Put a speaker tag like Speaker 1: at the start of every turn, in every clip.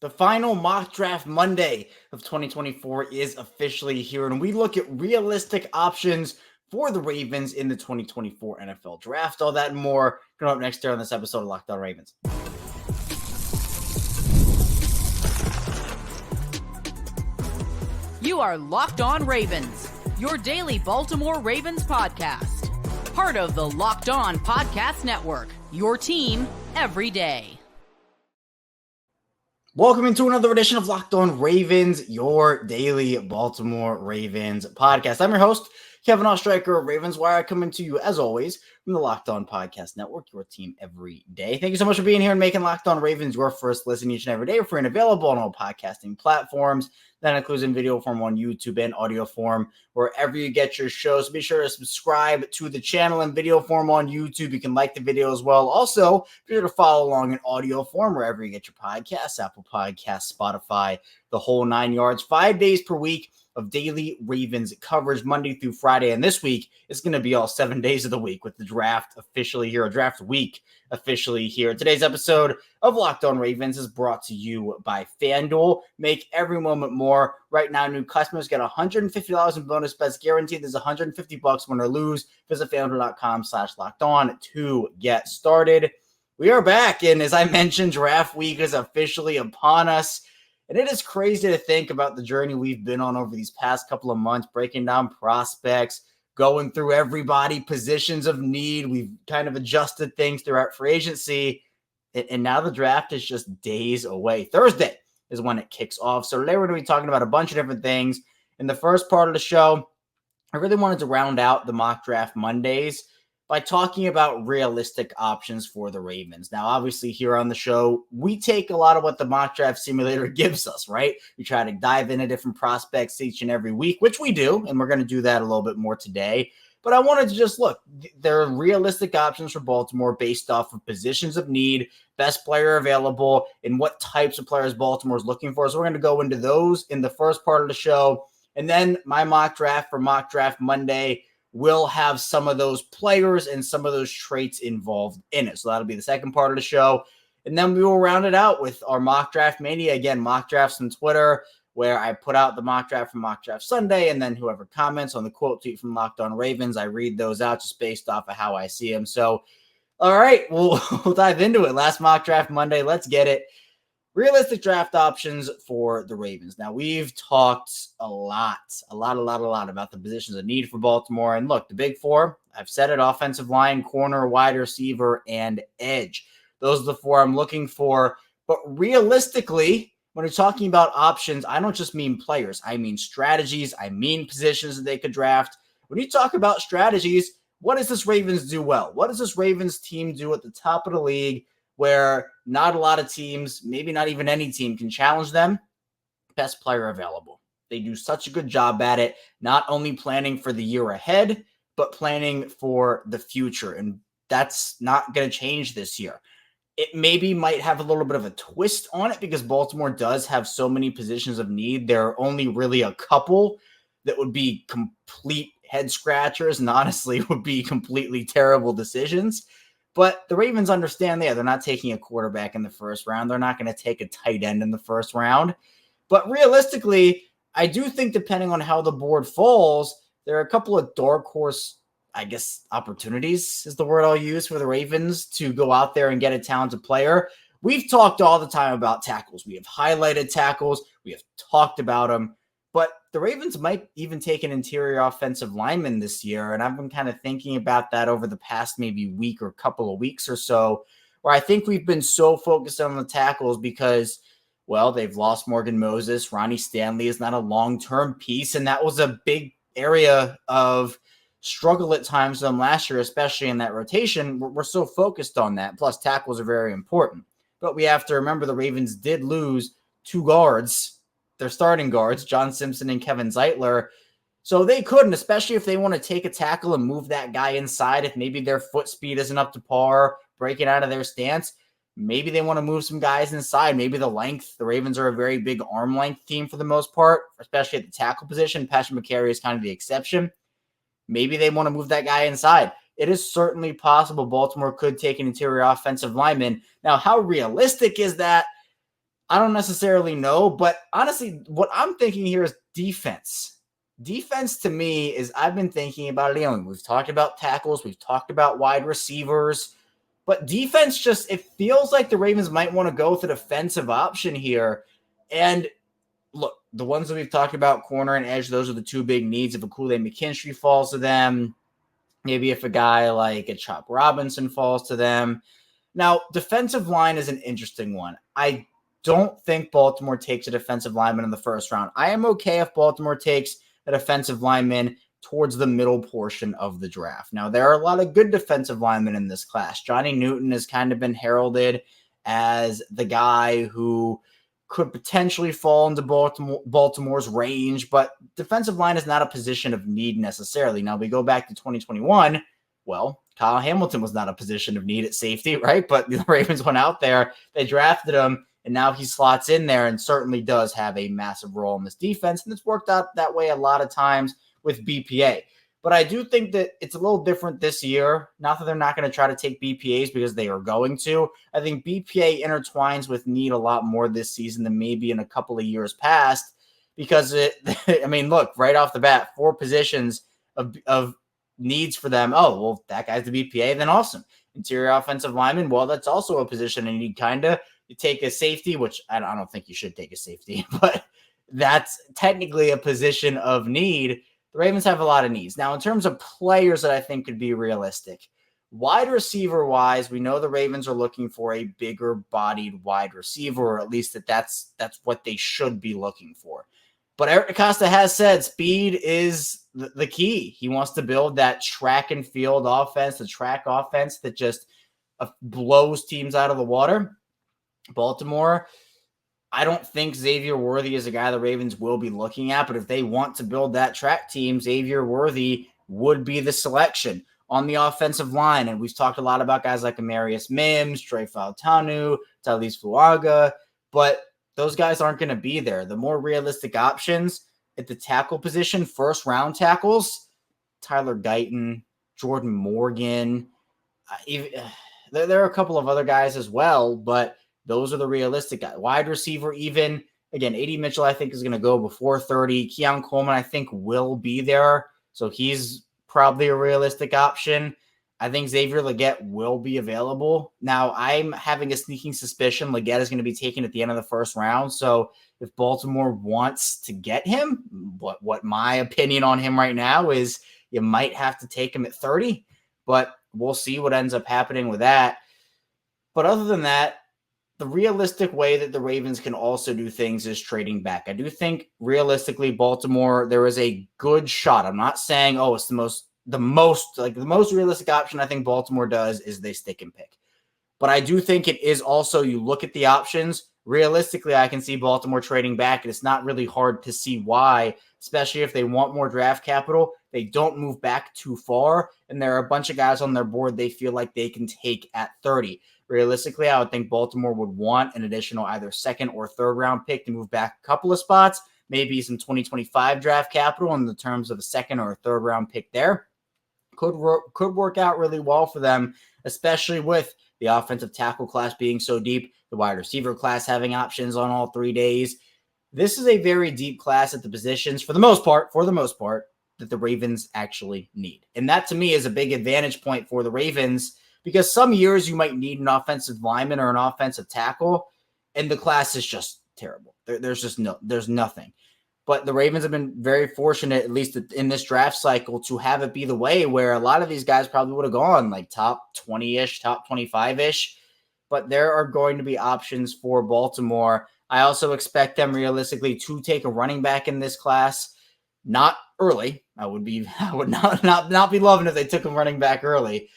Speaker 1: The final mock draft Monday of 2024 is officially here, and we look at realistic options for the Ravens in the 2024 NFL Draft. All that and more coming up next year on this episode of Locked On Ravens.
Speaker 2: You are Locked On Ravens, your daily Baltimore Ravens podcast. Part of the Locked On Podcast Network, your team every day.
Speaker 1: Welcome into another edition of Locked On Ravens, your daily Baltimore Ravens podcast. I'm your host, Kevin Ostreicher of Ravens Wire, coming to you, as always, from the Locked On Podcast Network, your team every day. Thank you so much for being here and making Locked On Ravens your first listen each and every day. We're free and available on all podcasting platforms. That includes in video form on YouTube and audio form wherever you get your shows. Be sure to subscribe to the channel in video form on YouTube. You can like the video as well. Also, be sure to follow along in audio form wherever you get your podcasts, Apple Podcasts, Spotify, the whole 9 yards, 5 days per week of daily Ravens coverage Monday through Friday. And this week, it's going to be all 7 days of the week with the draft officially here, draft week officially here. Today's episode of Locked On Ravens is brought to you by FanDuel. Make every moment more. Right now, new customers get $150 in bonus bets guaranteed. There's $150 win or lose. Visit FanDuel.com/LockedOn to get started. We are back, and as I mentioned, draft week is officially upon us. And it is crazy to think about the journey we've been on over these past couple of months, breaking down prospects, going through everybody, positions of need. We've kind of adjusted things throughout free agency. And now the draft is just days away. Thursday is when it kicks off. So today we're going to be talking about a bunch of different things. In the first part of the show, I really wanted to round out the mock draft Mondays by talking about realistic options for the Ravens. Now, obviously, here on the show, we take a lot of what the mock draft simulator gives us, right? We try to dive into different prospects each and every week, which we do, and we're going to do that a little bit more today. But I wanted to just look. There are realistic options for Baltimore based off of positions of need, best player available, and what types of players Baltimore is looking for. So we're going to go into those in the first part of the show. And then my mock draft for Mock Draft Monday will have some of those players and some of those traits involved in it. So that'll be the second part of the show. And then we will round it out with our Mock Draft Mania. Again, mock drafts on Twitter, where I put out the mock draft from Mock Draft Sunday, and then whoever comments on the quote tweet from Locked On Ravens, I read those out just based off of how I see them. So, all right, we'll dive into it. Last Mock Draft Monday. Let's get it. Realistic draft options for the Ravens. Now, we've talked a lot about the positions of need for Baltimore. And look, the big four, I've said it, offensive line, corner, wide receiver, and edge. Those are the four I'm looking for. But realistically, when we're talking about options, I don't just mean players. I mean strategies. I mean positions that they could draft. When you talk about strategies, what does this Ravens do well? What does this Ravens team do at the top of the league where not a lot of teams, maybe not even any team, can challenge them? Best player available. They do such a good job at it, not only planning for the year ahead, but planning for the future. And that's not going to change this year. It maybe might have a little bit of a twist on it because Baltimore does have so many positions of need. There are only really a couple that would be complete head scratchers and honestly would be completely terrible decisions. But the Ravens understand they're not taking a quarterback in the first round. They're not going to take a tight end in the first round. But realistically, I do think depending on how the board falls, there are a couple of dark horse, I guess, opportunities is the word I'll use for the Ravens to go out there and get a talented player. We've talked all the time about tackles. We have highlighted tackles. We have talked about them. But the Ravens might even take an interior offensive lineman this year. And I've been kind of thinking about that over the past maybe week or couple of weeks or so, where I think we've been so focused on the tackles because, well, they've lost Morgan Moses. Ronnie Stanley is not a long-term piece. And that was a big area of struggle at times for them last year, especially in that rotation. We're so focused on that. Plus, tackles are very important. But we have to remember the Ravens did lose two guards, their starting guards, John Simpson and Kevin Zeitler. So they couldn't, especially if they want to take a tackle and move that guy inside, if maybe their foot speed isn't up to par, breaking out of their stance. Maybe they want to move some guys inside. Maybe the length. The Ravens are a very big arm length team for the most part, especially at the tackle position. Patrick McCary is kind of the exception. Maybe they want to move that guy inside. It is certainly possible Baltimore could take an interior offensive lineman. Now, how realistic is that? I don't necessarily know, but honestly, what I'm thinking here is defense. Defense to me is, I've been thinking about it. We've talked about tackles, we've talked about wide receivers, but defense just, it feels like the Ravens might want to go with a defensive option here. And look, the ones that we've talked about, corner and edge, those are the two big needs. If a Kool-Aid McKinstry falls to them, maybe if a guy like a Chop Robinson falls to them. Now, defensive line is an interesting one. I don't think Baltimore takes a defensive lineman in the first round. I am okay if Baltimore takes a defensive lineman towards the middle portion of the draft. Now, there are a lot of good defensive linemen in this class. Johnny Newton has kind of been heralded as the guy who could potentially fall into Baltimore's range, but defensive line is not a position of need necessarily. Now, we go back to 2021. Well, Kyle Hamilton was not a position of need at safety, right? But the Ravens went out there, they drafted him, and now he slots in there and certainly does have a massive role in this defense. And it's worked out that way a lot of times with BPA. But I do think that it's a little different this year. Not that they're not going to try to take BPAs, because they are going to. I think BPA intertwines with need a lot more this season than maybe in a couple of years past, because I mean, look, right off the bat, 4 positions of needs for them. Oh, well, that guy's the BPA, then awesome. Interior offensive lineman, well, that's also a position, and you kind of take a safety, which I don't think you should take a safety, but that's technically a position of need. The Ravens have a lot of needs. Now, in terms of players that I think could be realistic, wide receiver wise, we know the Ravens are looking for a bigger bodied wide receiver, or at least that's what they should be looking for. But Eric Acosta has said speed is the key. He wants to build that track and field offense, the track offense that just blows teams out of the water. Baltimore, I don't think Xavier Worthy is a guy the Ravens will be looking at, but if they want to build that track team, Xavier Worthy would be the selection on the offensive line. And we've talked a lot about guys like Amarius Mims, Trey Fautanu, Talise Fuaga, but those guys aren't going to be there. The more realistic options at the tackle position, first round tackles, Tyler Guyton, Jordan Morgan, there are a couple of other guys as well, but those are the realistic guys. Wide receiver, even, again, A.D. Mitchell, I think, is going to go before 30. Keon Coleman, I think, will be there. So he's probably a realistic option. I think Xavier Legette will be available. Now, I'm having a sneaking suspicion Legette is going to be taken at the end of the first round. So if Baltimore wants to get him, what my opinion on him right now is, you might have to take him at 30. But we'll see what ends up happening with that. But other than that, the realistic way that the Ravens can also do things is trading back. I do think realistically, Baltimore, there is a good shot. I'm not saying, oh, it's the most realistic option I think Baltimore does is they stick and pick. But I do think it is also, you look at the options, realistically, I can see Baltimore trading back, and it's not really hard to see why, especially if they want more draft capital. They don't move back too far, and there are a bunch of guys on their board they feel like they can take at 30. Realistically, I would think Baltimore would want an additional either second or third round pick to move back a couple of spots, maybe some 2025 draft capital in the terms of a second or a third round pick there. Could work out really well for them, especially with the offensive tackle class being so deep, the wide receiver class having options on all 3 days. This is a very deep class at the positions, for the most part, that the Ravens actually need. And that, to me, is a big advantage point for the Ravens, because some years you might need an offensive lineman or an offensive tackle, and the class is just terrible. There's nothing. But the Ravens have been very fortunate, at least in this draft cycle, to have it be the way where a lot of these guys probably would have gone like top 20-ish, top 25-ish. But there are going to be options for Baltimore. I also expect them realistically to take a running back in this class. Not early. I would not be loving if they took a running back early.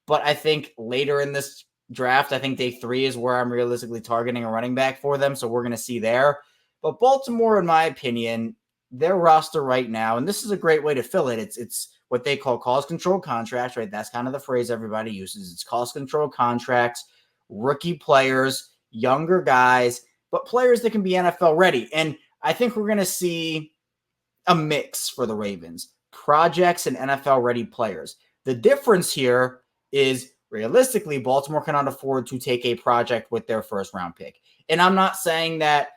Speaker 1: But I think later in this draft, I think day 3 is where I'm realistically targeting a running back for them. So we're going to see there. But Baltimore, in my opinion, their roster right now, and this is a great way to fill it. It's what they call cost control contracts, right? That's kind of the phrase everybody uses. It's cost control contracts, rookie players, younger guys, but players that can be NFL ready. And I think we're going to see a mix for the Ravens, projects and NFL ready players. The difference here is realistically, Baltimore cannot afford to take a project with their first round pick. And I'm not saying that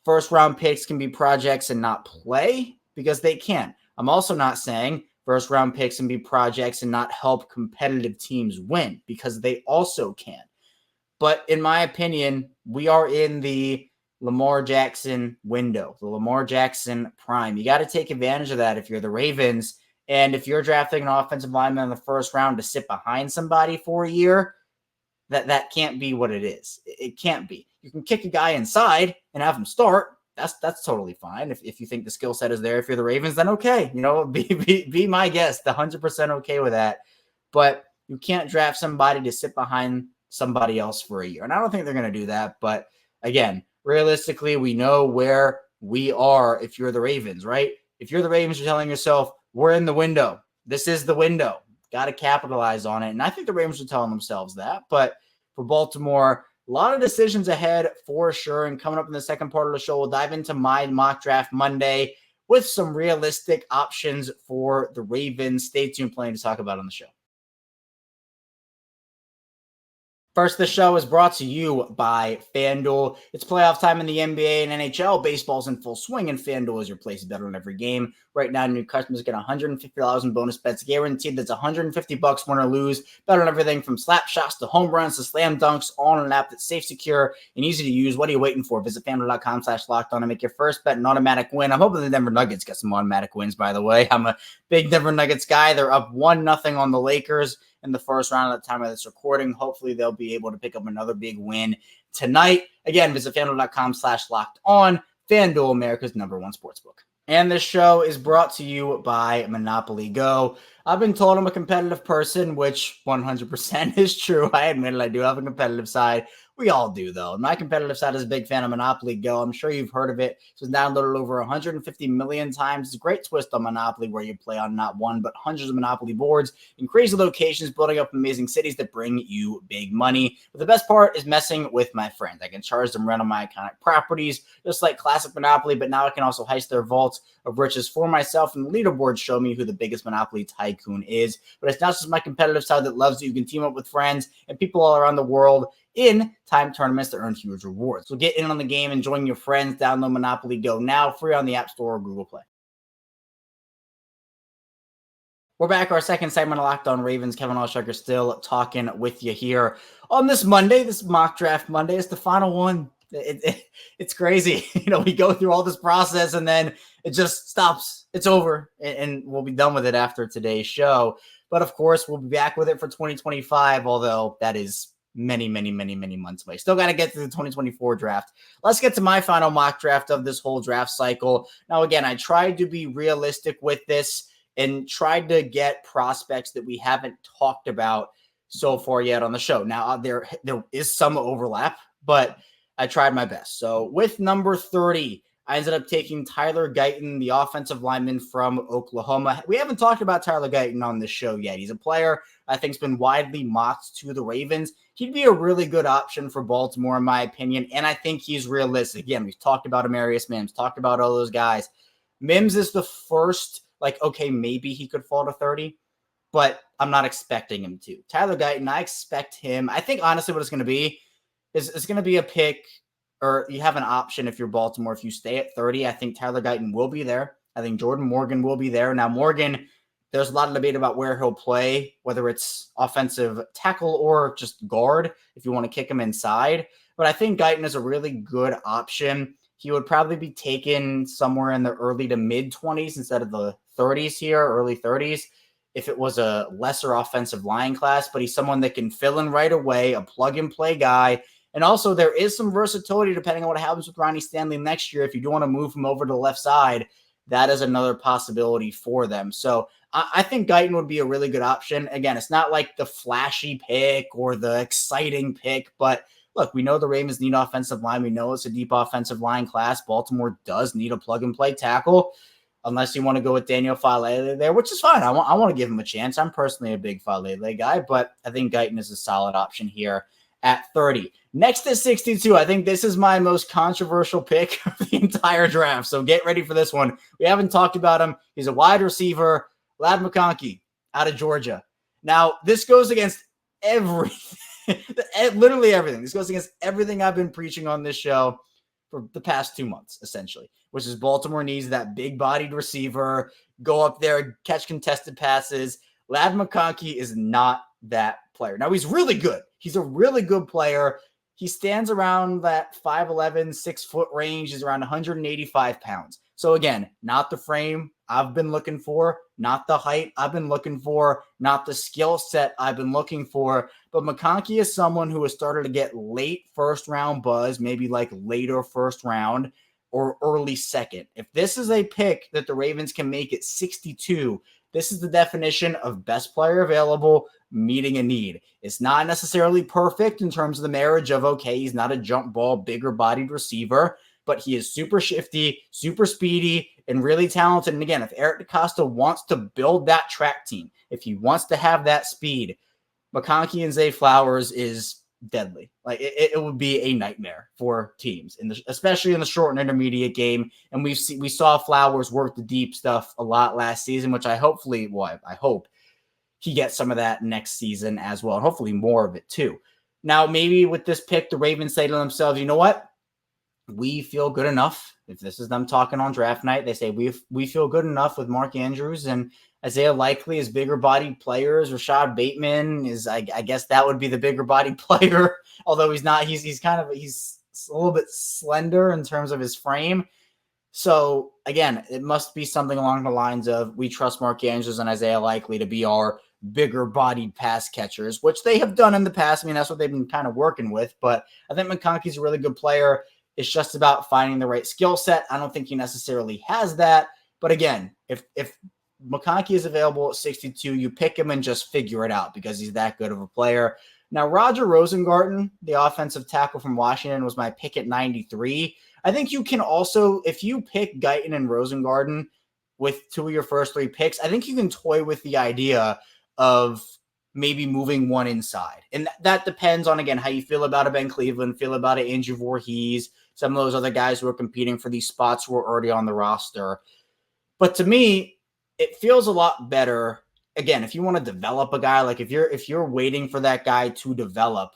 Speaker 1: first round picks can be projects and not play, because they can. I'm also not saying first round picks can be projects and not help competitive teams win, because they also can. But in my opinion, we are in the Lamar Jackson window, the Lamar Jackson prime. You got to take advantage of that if you're the Ravens. And if you're drafting an offensive lineman in the first round to sit behind somebody for a year, that can't be what it is. It can't be. You can kick a guy inside and have him start. That's totally fine. If you think the skill set is there, if you're the Ravens, then okay. Be my guest. 100% okay with that. But you can't draft somebody to sit behind somebody else for a year. And I don't think they're going to do that. But again, realistically, we know where we are if you're the Ravens, right? If you're the Ravens, you're telling yourself, we're in the window. This is the window. Got to capitalize on it. And I think the Ravens are telling themselves that. But for Baltimore, a lot of decisions ahead for sure. And coming up in the second part of the show, we'll dive into my mock draft Monday with some realistic options for the Ravens. Stay tuned, plenty to talk about on the show. First, the show is brought to you by FanDuel. It's playoff time in the NBA and NHL. Baseball's in full swing, and FanDuel is your place to bet on every game. Right now, new customers get $150 in bonus bets guaranteed. That's $150 win or lose. Bet on everything from slap shots to home runs to slam dunks, all on an app that's safe, secure, and easy to use. What are you waiting for? Visit FanDuel.com/lockedon and make your first bet an automatic win. I'm hoping the Denver Nuggets get some automatic wins, by the way. I'm a big Denver Nuggets guy. They're up 1-0 on the Lakers in the first round at the time of this recording. Hopefully they'll be able to pick up another big win tonight. Again, visit FanDuel.com/lockedon. FanDuel, America's number one sportsbook. And this show is brought to you by Monopoly Go. I've been told I'm a competitive person, which 100% is true. I admit it, I do have a competitive side. We all do, though. My competitive side is a big fan of Monopoly Go. I'm sure you've heard of it. It's downloaded over 150 million times. It's a great twist on Monopoly where you play on not one, but hundreds of Monopoly boards in crazy locations, building up amazing cities that bring you big money. But the best part is messing with my friends. I can charge them rent on my iconic properties, just like classic Monopoly, but now I can also heist their vaults of riches for myself, and the leaderboards show me who the biggest Monopoly tycoon is. But it's not just my competitive side that loves it. You can team up with friends and people all around the world in time tournaments to earn huge rewards. So get in on the game and join your friends. Download Monopoly Go now, free on the App Store or Google Play. We're back. Our second segment of Locked On Ravens. Kevin Allshucker still talking with you here on this Monday, this mock draft Monday. It's the final one. It's crazy. We go through all this process and then it just stops. It's over, and we'll be done with it after today's show. But of course, we'll be back with it for 2025, although that is many months away. Still got to get to the 2024 draft. Let's get to my final mock draft of this whole draft cycle. Now, again, I tried to be realistic with this and tried to get prospects that we haven't talked about so far yet on the show. Now, there is some overlap, but I tried my best. So with number 30, I ended up taking Tyler Guyton, the offensive lineman from Oklahoma. We haven't talked about Tyler Guyton on this show yet. He's a player I think has been widely mocked to the Ravens. He'd be a really good option for Baltimore, in my opinion, and I think he's realistic. Again, we've talked about Amarius Mims, talked about all those guys. Mims is the first, okay, maybe he could fall to 30, but I'm not expecting him to. Tyler Guyton, I expect him. I think, honestly, what it's going to be is it's going to be a pick, or you have an option if you're Baltimore. If you stay at 30, I think Tyler Guyton will be there. I think Jordan Morgan will be there. Now, Morgan, there's a lot of debate about where he'll play, whether it's offensive tackle or just guard, if you want to kick him inside. But I think Guyton is a really good option. He would probably be taken somewhere in the early to mid-20s instead of the 30s here, early 30s, if it was a lesser offensive line class. But he's someone that can fill in right away, a plug-and-play guy. And also, there is some versatility depending on what happens with Ronnie Stanley next year. If you do want to move him over to the left side, that is another possibility for them. So I think Guyton would be a really good option. Again, it's not like the flashy pick or the exciting pick, but look, we know the Ravens need offensive line. We know it's a deep offensive line class. Baltimore does need a plug-and-play tackle, unless you want to go with Daniel Falele there, which is fine. I want to give him a chance. I'm personally a big Falele guy, but I think Guyton is a solid option here at 30. Next at 62, I think this is my most controversial pick of the entire draft, so get ready for this one. We haven't talked about him. He's a wide receiver, Ladd McConkey out of Georgia. Now, this goes against everything Literally everything. This goes against everything I've been preaching on this show for the past 2 months, essentially, which is Baltimore needs that big-bodied receiver, go up there, catch contested passes. Ladd McConkey is not that player. Now, he's really good. He's a really good player. He stands around that 5'11", 6-foot range. He's around 185 pounds. So again, not the frame I've been looking for, not the height I've been looking for, not the skill set I've been looking for. But McConkey is someone who has started to get late first round buzz, maybe like later first round or early second. If this is a pick that the Ravens can make at 62, this is the definition of best player available, meeting a need. It's not necessarily perfect in terms of the marriage of, okay, he's not a jump ball, bigger bodied receiver, but he is super shifty, super speedy, and really talented. And again, if Eric DeCosta wants to build that track team, if he wants to have that speed, McConkey and Zay Flowers is deadly. Like it would be a nightmare for teams, especially in the short and intermediate game. And we saw Flowers work the deep stuff a lot last season, which I hope he gets some of that next season as well, and hopefully more of it too. Now, maybe with this pick, the Ravens say to themselves, you know what? We feel good enough. If this is them talking on draft night, they say we feel good enough with Mark Andrews and Isaiah Likely as bigger bodied players. Rashad Bateman is, I guess that would be the bigger bodied player, although he's not. He's a little bit slender in terms of his frame. So again, it must be something along the lines of we trust Mark Andrews and Isaiah Likely to be our bigger bodied pass catchers, which they have done in the past. I mean, that's what they've been kind of working with. But I think McConkey's a really good player. It's just about finding the right skill set. I don't think he necessarily has that. But again, if McConkey is available at 62, you pick him and just figure it out because he's that good of a player. Now, Roger Rosengarten, the offensive tackle from Washington, was my pick at 93. I think you can also, if you pick Guyton and Rosengarten with two of your first three picks, I think you can toy with the idea of maybe moving one inside. And that depends on, again, how you feel about a Ben Cleveland, feel about it Andrew Voorhees, some of those other guys who are competing for these spots who are already on the roster. But to me, it feels a lot better. Again, if you want to develop a guy, like if you're waiting for that guy to develop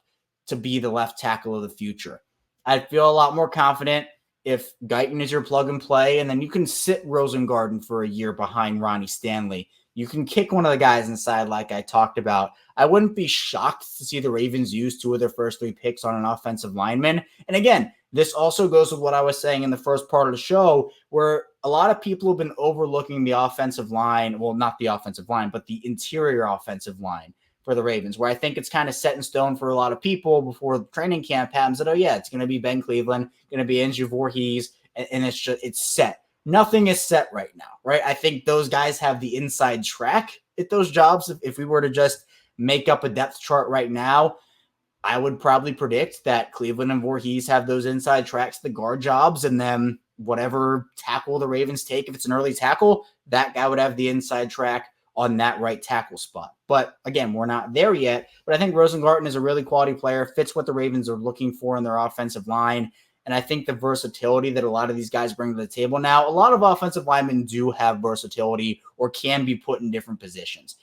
Speaker 1: to be the left tackle of the future, I'd feel a lot more confident if Guyton is your plug and play, and then you can sit Rosengarten for a year behind Ronnie Stanley. You can kick one of the guys inside like I talked about. I wouldn't be shocked to see the Ravens use two of their first three picks on an offensive lineman. And again, this also goes with what I was saying in the first part of the show, where a lot of people have been overlooking the offensive line. Well, not the offensive line, but the interior offensive line for the Ravens, where I think it's kind of set in stone for a lot of people before the training camp happens that, oh yeah, it's going to be Ben Cleveland, going to be Andrew Voorhees, and it's set. Nothing is set right now, right? I think those guys have the inside track at those jobs. If we were to just make up a depth chart right now, I would probably predict that Cleveland and Voorhees have those inside tracks, the guard jobs, and then whatever tackle the Ravens take, if it's an early tackle, that guy would have the inside track on that right tackle spot. But again, we're not there yet. But I think Rosengarten is a really quality player, fits what the Ravens are looking for in their offensive line. And I think the versatility that a lot of these guys bring to the table now, a lot of offensive linemen do have versatility or can be put in different positions.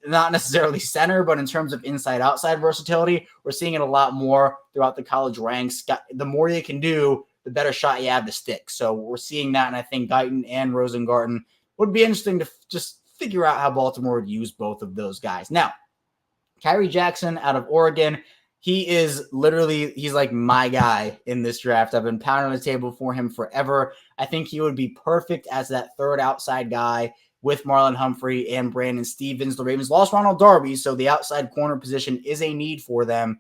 Speaker 1: Not necessarily center, but in terms of inside-outside versatility, we're seeing it a lot more throughout the college ranks. The more you can do, the better shot you have to stick. So we're seeing that, and I think Guyton and Rosengarten would be interesting to just figure out how Baltimore would use both of those guys. Now, Kyrie Jackson out of Oregon, he's like my guy in this draft. I've been pounding the table for him forever. I think he would be perfect as that third outside guy with Marlon Humphrey and Brandon Stevens. The Ravens lost Ronald Darby, so the outside corner position is a need for them.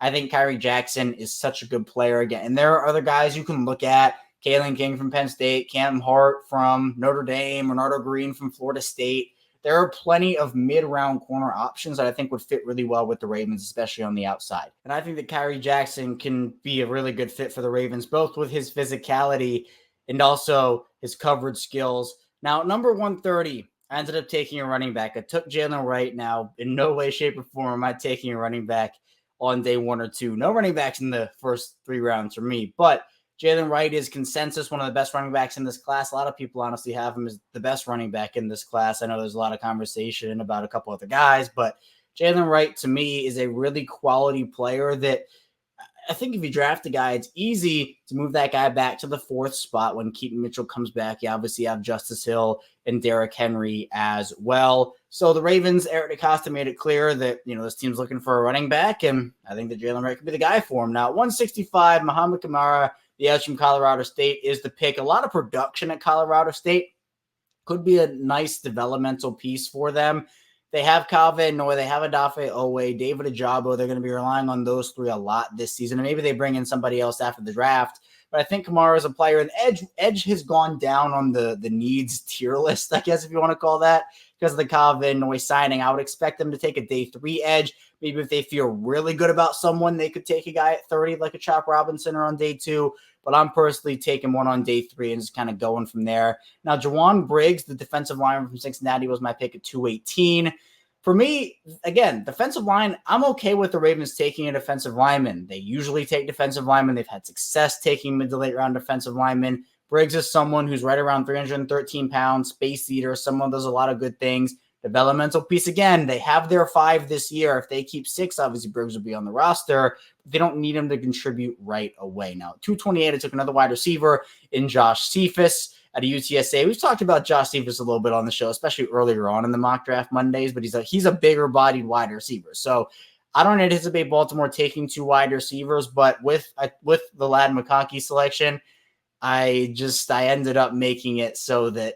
Speaker 1: I think Kyrie Jackson is such a good player again. And there are other guys you can look at. Kalen King from Penn State, Cam Hart from Notre Dame, Renardo Green from Florida State. There are plenty of mid-round corner options that I think would fit really well with the Ravens, especially on the outside. And I think that Kyrie Jackson can be a really good fit for the Ravens, both with his physicality and also his coverage skills. Now, number 130, I ended up taking a running back. I took Jalen Wright. Now, in no way, shape, or form am I taking a running back on day 1 or 2. No running backs in the first 3 rounds for me, but Jalen Wright is consensus one of the best running backs in this class. A lot of people honestly have him as the best running back in this class. I know there's a lot of conversation about a couple other guys, but Jalen Wright, to me, is a really quality player that I think if you draft a guy, it's easy to move that guy back to the 4th spot when Keaton Mitchell comes back. You obviously have Justice Hill and Derrick Henry as well. So the Ravens, Eric DeCosta made it clear that, this team's looking for a running back, and I think that Jalen Wright could be the guy for him. Now, 165, Muhammad Kamara, the edge from Colorado State, is the pick. A lot of production at Colorado State. Could be a nice developmental piece for them. They have Kyle Van Noy, they have Odafe Owe, David Ajabo. They're going to be relying on those 3 a lot this season. And maybe they bring in somebody else after the draft. But I think Kamara is a player, and Edge has gone down on the needs tier list, I guess, if you want to call that, because of the Kyle Van Noy signing. I would expect them to take a day 3 edge. Maybe if they feel really good about someone, they could take a guy at 30 like a Chop Robinson or on day 2. But I'm personally taking one on day 3 and just kind of going from there. Now, Jawan Briggs, the defensive lineman from Cincinnati, was my pick at 218. For me, again, defensive line, I'm okay with the Ravens taking a defensive lineman. They usually take defensive linemen. They've had success taking mid to late round defensive linemen. Briggs is someone who's right around 313 pounds, space eater, someone does a lot of good things. Developmental piece, again, they have their 5 this year. If they keep 6, obviously Briggs will be on the roster. They don't need him to contribute right away. Now, 228, I took another wide receiver in Josh Cephas at a UTSA. We've talked about Josh Cephas a little bit on the show, especially earlier on in the mock draft Mondays, but he's a bigger bodied wide receiver. So I don't anticipate Baltimore taking 2 wide receivers, but with the Ladd McConkey selection, I ended up making it so that,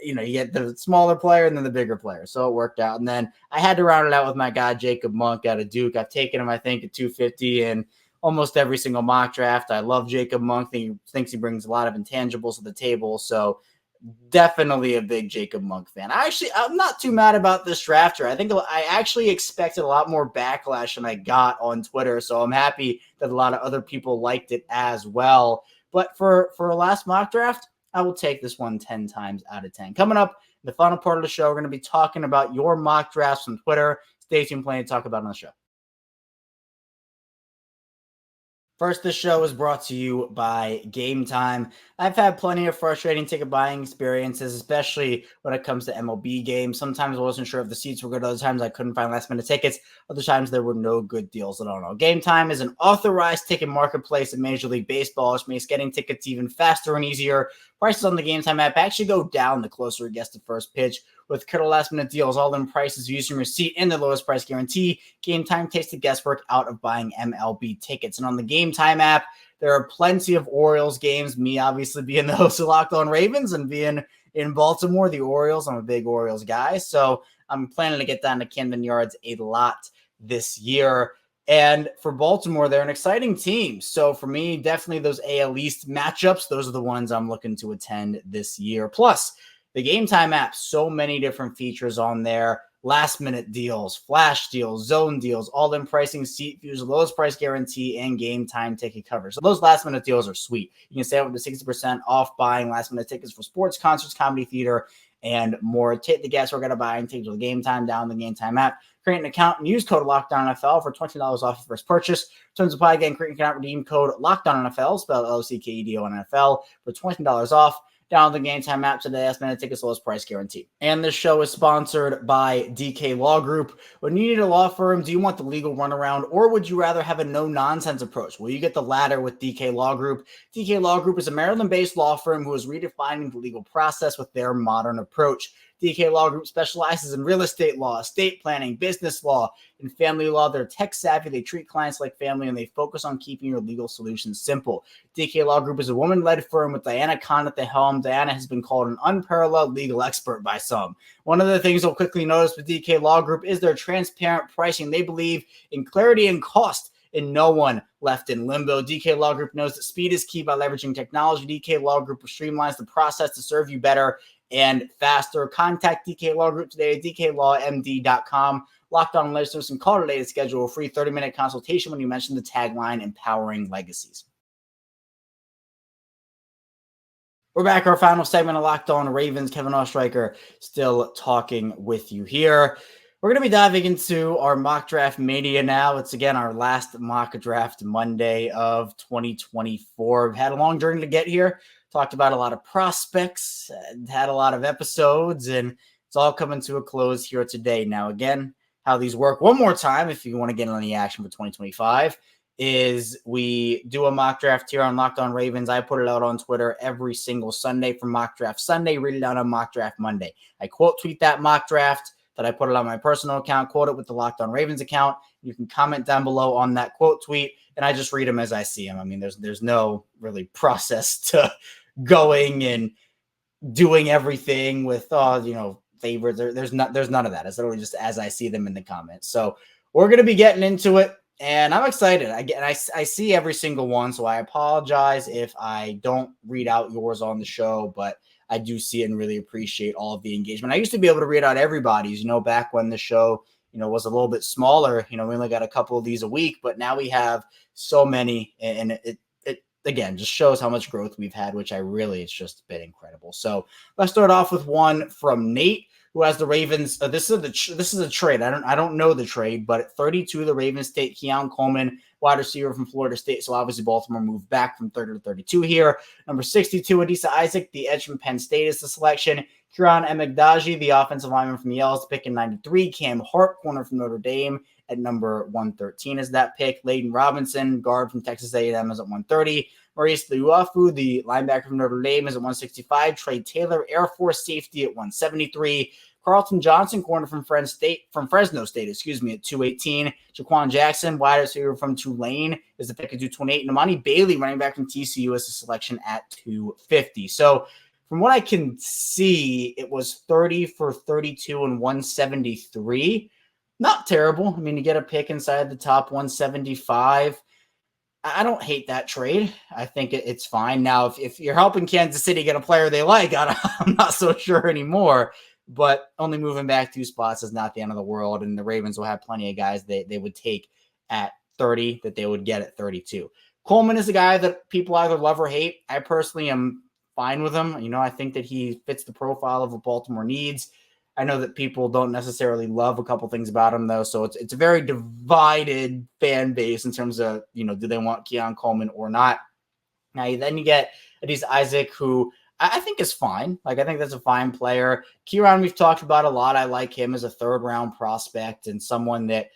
Speaker 1: you get the smaller player and then the bigger player. So it worked out. And then I had to round it out with my guy, Jacob Monk out of Duke. I've taken him, I think, at 250 in almost every single mock draft. I love Jacob Monk. He thinks he brings a lot of intangibles to the table. So definitely a big Jacob Monk fan. I'm not too mad about this drafter. I think I actually expected a lot more backlash than I got on Twitter. So I'm happy that a lot of other people liked it as well. But for a last mock draft, I will take this one 10 times out of 10. Coming up, in the final part of the show, we're going to be talking about your mock drafts on Twitter. Stay tuned, plenty to talk about on the show. First, this show is brought to you by Gametime. I've had plenty of frustrating ticket buying experiences, especially when it comes to MLB games. Sometimes I wasn't sure if the seats were good. Other times I couldn't find last-minute tickets. Other times there were no good deals at all. Gametime is an authorized ticket marketplace in Major League Baseball, which makes getting tickets even faster and easier. Prices on the Gametime app actually go down the closer it gets to first pitch. With killer last-minute deals, all in prices using receipt and the lowest price guarantee, Gametime takes the guesswork out of buying MLB tickets. And on the Gametime app, there are plenty of Orioles games. Me, obviously, being the host of Locked On Ravens and being in Baltimore, the Orioles. I'm a big Orioles guy, so I'm planning to get down to Camden Yards a lot this year. And for Baltimore, they're an exciting team. So for me, definitely those AL East matchups, those are the ones I'm looking to attend this year. Plus, the Gametime app, so many different features on there. Last-minute deals, flash deals, zone deals, all-in pricing, seat views, lowest price guarantee, and Gametime ticket coverage. So those last-minute deals are sweet. You can save up to 60% off buying last-minute tickets for sports, concerts, comedy, theater, and more. Take the guesswork out of buying tickets with Gametime. Down the Gametime app. Create an account and use code LOCKDOWNNFL for $20 off your first purchase. Terms apply. Again, create an account, redeem code LOCKDOWNNFL, spelled LOCKEDONNFL, for $20 off. Download the Gametime app today. Last-minute tickets, lowest price guarantee. And this show is sponsored by DK Law Group. When you need a law firm, do you want the legal runaround, or would you rather have a no-nonsense approach? Well, you get the latter with DK Law Group. DK Law Group is a Maryland-based law firm who is redefining the legal process with their modern approach. DK Law Group specializes in real estate law, estate planning, business law, and family law. They're tech-savvy, they treat clients like family, and they focus on keeping your legal solutions simple. DK Law Group is a woman-led firm with Diana Kahn at the helm. Diana has been called an unparalleled legal expert by some. One of the things you'll quickly notice with DK Law Group is their transparent pricing. They believe in clarity and cost, and no one left in limbo. DK Law Group knows that speed is key by leveraging technology. DK Law Group streamlines the process to serve you better and faster. Contact DK Law Group today at dklawmd.com. Locked On listeners can call today to schedule a free 30-minute consultation when you mention the tagline Empowering Legacies. We're back. Our final segment of Locked On Ravens. Kevin Oestreicher still talking with you here. We're going to be diving into our mock draft mania now. It's, again, our last mock draft Monday of 2024. We've had a long journey to get here. Talked about a lot of prospects, had a lot of episodes, and it's all coming to a close here today. Now, again, how these work one more time, if you want to get on the action for 2025, is we do a mock draft here on Locked On Ravens. I put it out on Twitter every single Sunday for Mock Draft Sunday, read it out on Mock Draft Monday. I quote tweet that mock draft that I put it on my personal account, quote it with the Locked On Ravens account. You can comment down below on that quote tweet, and I just read them as I see them. I mean, there's no really process to going and doing everything with, favorites. There's none of that. It's literally just as I see them in the comments. So we're going to be getting into it. And I'm excited. I see every single one, so I apologize if I don't read out yours on the show, but I do see it and really appreciate all of the engagement. I used to be able to read out everybody's, back when the show, was a little bit smaller. We only got a couple of these a week, but now we have so many, and it again just shows how much growth we've had, which it's just been incredible. So let's start off with one from Nate, who has the Ravens. This is a trade. I don't know the trade, but at 32, the Ravens take Keon Coleman, wide receiver from Florida State. So obviously Baltimore moved back from 30 to 32 here. Number 62, Adisa Isaac, the edge from Penn State, is the selection. Kieran Emegdaji, the offensive lineman from Yale, is pick in 93. Cam Hart, corner from Notre Dame, at number 113 is that pick. Layden Robinson, guard from Texas A&M, is at 130. Maurice Luafu, the linebacker from Notre Dame, is at 165. Trey Taylor, Air Force safety, at 173. Carlton Johnson, corner from Fresno State, at 218. Jaquan Jackson, wide receiver from Tulane, is the pick at 228. And Amani Bailey, running back from TCU, is the selection at 250. So from what I can see, it was 30 for 32 and 173. Not terrible. I mean, you get a pick inside the top 175. I don't hate that trade. I think it's fine. Now, if you're helping Kansas City get a player they like, I'm not so sure anymore. But only moving back 2 spots is not the end of the world. And the Ravens will have plenty of guys they would take at 30 that they would get at 32. Coleman is a guy that people either love or hate. I personally am fine with him. I think that he fits the profile of what Baltimore needs. I know that people don't necessarily love a couple things about him, though. So it's a very divided fan base in terms of, do they want Keon Coleman or not? Now, then you get Adisa Isaac, who I think is fine. I think that's a fine player. Kieran, we've talked about a lot. I like him as a 3rd-round prospect and someone that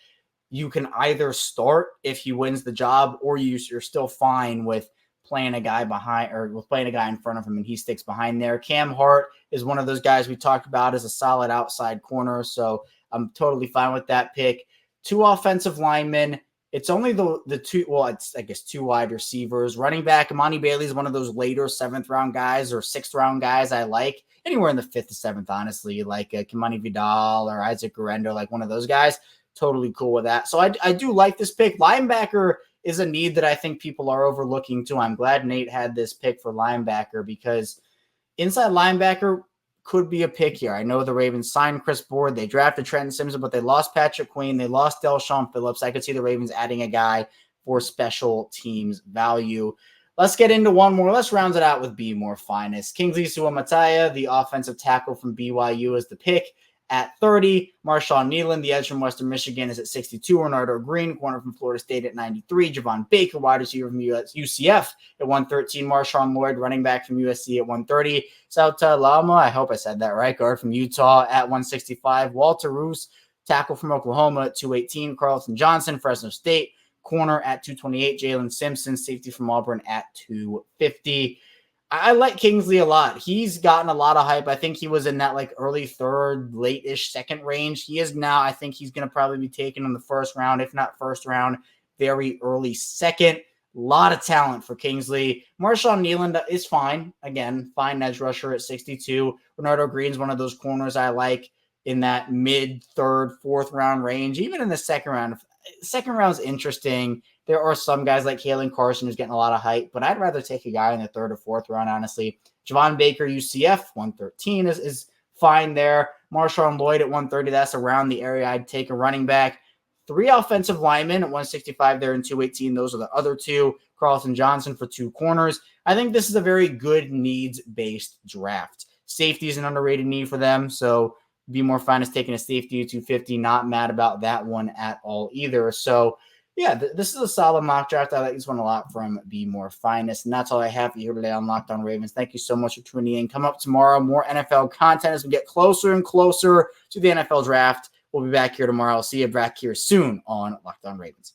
Speaker 1: you can either start if he wins the job, or you're still fine with playing a guy behind, or with playing a guy in front of him and he sticks behind there. Cam Hart is one of those guys we talked about as a solid outside corner. So I'm totally fine with that pick. 2 offensive linemen. It's only the 2, it's 2 wide receivers. Running back, Amani Bailey is one of those later 7th round guys or 6th round guys I like. Anywhere in the 5th to 7th, honestly, like Kimani Vidal or Isaac Guerrero, like one of those guys. Totally cool with that. So I do like this pick. Linebacker is a need that I think people are overlooking too. I'm glad Nate had this pick for linebacker, because inside linebacker could be a pick here. I know the Ravens signed Chris Board. They drafted Trenton Simpson, but they lost Patrick Queen. They lost Delshon Phillips. I could see the Ravens adding a guy for special teams value. Let's get into one more. Let's round it out with B more finest. Kingsley Suamataia, the offensive tackle from BYU, is the pick at 30. Marshawn Nealon, the edge from Western Michigan, is at 62. Renardo Green, corner from Florida State, at 93. Javon Baker, wide receiver from UCF, at 113. Marshawn Lloyd, running back from USC, at 130. Sauta Lama, I hope I said that right, guard from Utah, at 165. Walter Roos, tackle from Oklahoma, at 218. Carlton Johnson, Fresno State, corner, at 228. Jalen Simpson, safety from Auburn, at 250. I like Kingsley a lot. He's gotten a lot of hype. I think he was in that early 3rd, late-ish 2nd range. He is now, I think he's going to probably be taken in the 1st round, if not 1st round, very early 2nd. A lot of talent for Kingsley. Marshawn Nealon is fine. Again, fine edge rusher at 62. Renardo Green's one of those corners I like in that mid-3rd, 4th round range. Even in the 2nd round. 2nd round's interesting. There are some guys like Kalen Carson who's getting a lot of hype, but I'd rather take a guy in the 3rd or 4th round, honestly. Javon Baker, UCF, 113 is fine there. Marshawn Lloyd at 130, that's around the area I'd take a running back. 3 offensive linemen at 165 there and 218. Those are the other 2. Carlton Johnson for 2 corners. I think this is a very good needs-based draft. Safety is an underrated need for them, so Be More Fine is taking a safety at 250. Not mad about that one at all either. So, yeah, this is a solid mock draft. I like this one a lot from Be More Finest. And that's all I have for you today on Locked On Ravens. Thank you so much for tuning in. Come up tomorrow, more NFL content as we get closer and closer to the NFL draft. We'll be back here tomorrow. I'll see you back here soon on Locked On Ravens.